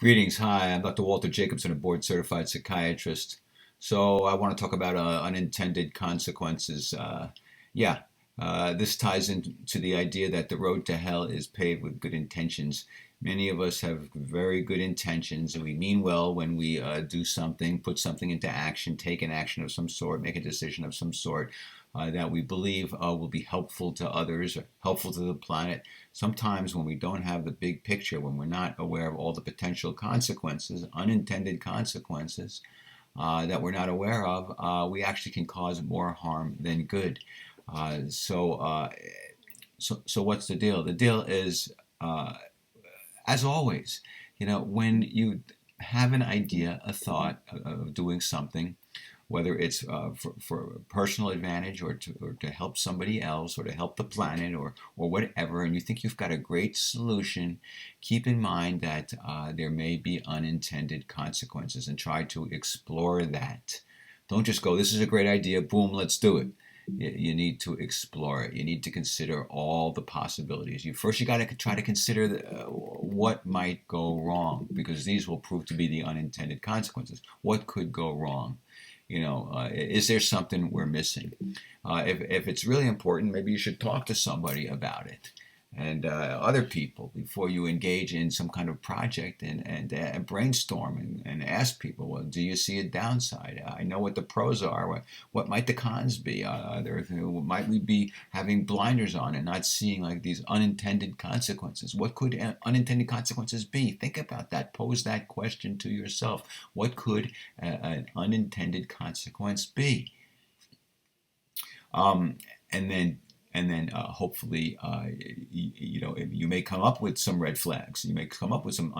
Greetings. Hi, I'm Dr. Walter Jacobson, a board certified psychiatrist. So I want to talk about unintended consequences. Yeah, this ties into the idea that the road to hell is paved with good intentions. Many of us have very good intentions, and we mean well when we do something, put something into action, take an action of some sort, make a decision of some sort that we believe will be helpful to others or helpful to the planet. Sometimes when we don't have the big picture, when we're not aware of all the potential consequences, unintended consequences that we're not aware of, we actually can cause more harm than good. So what's the deal? The deal is, as always, when you have an idea, a thought of doing something, whether it's for personal advantage or to help somebody else or to help the planet or whatever, and you think you've got a great solution, keep in mind that there may be unintended consequences and try to explore that. Don't just go, this is a great idea, boom, let's do it. You need to explore it. You need to consider all the possibilities. You got to try to consider what might go wrong, because these will prove to be the unintended consequences. What could go wrong? Is there something we're missing? If it's really important, maybe you should talk to somebody about it and other people before you engage in some kind of project and brainstorm and ask people, well, do you see a downside? I know what the pros are. What might the cons be? Might we be having blinders on and not seeing like these unintended consequences? What could unintended consequences be? Think about that. Pose that question to yourself. What could an unintended consequence be? Um, and then hopefully you may come up with some red flags. You may come up with some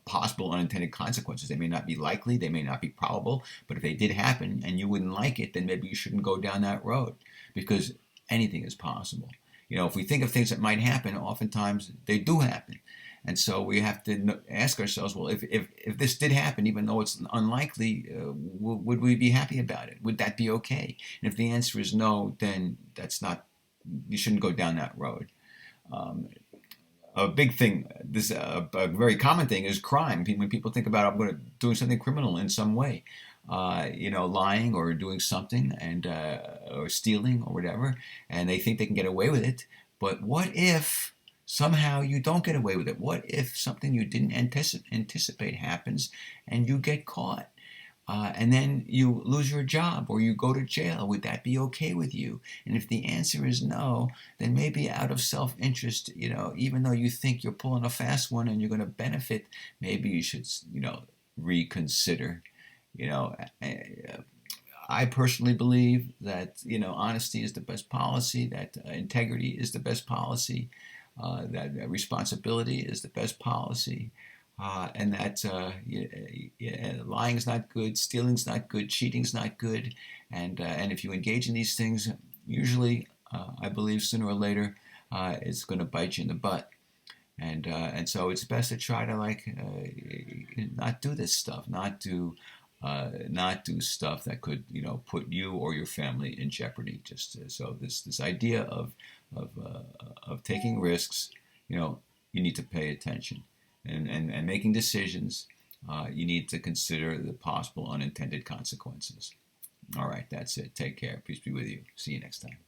possible unintended consequences. They may not be likely, they may not be probable, but if they did happen and you wouldn't like it, then maybe you shouldn't go down that road, because anything is possible. If we think of things that might happen, oftentimes they do happen. And so we have to ask ourselves, well, if this did happen, even though it's unlikely, would we be happy about it? Would that be okay? And if the answer is no, then you shouldn't go down that road. Um, a big thing, a very common thing is crime. When people think about doing something criminal in some way, lying or doing something or stealing or whatever, and they think they can get away with it. But what if somehow you don't get away with it? What if something you didn't anticipate happens and you get caught? And then you lose your job or you go to jail. Would that be okay with you? And if the answer is no, then maybe out of self-interest, even though you think you're pulling a fast one and you're going to benefit, maybe you should, reconsider. You know, I personally believe that honesty is the best policy, that integrity is the best policy, that responsibility is the best policy. And that lying's not good, stealing's not good, cheating's not good, and if you engage in these things, usually, I believe sooner or later, it's going to bite you in the butt, and so it's best to try to not do this stuff, not do stuff that could put you or your family in jeopardy. Just so this idea of taking risks, you need to pay attention. And making decisions, you need to consider the possible unintended consequences. All right, that's it. Take care. Peace be with you. See you next time.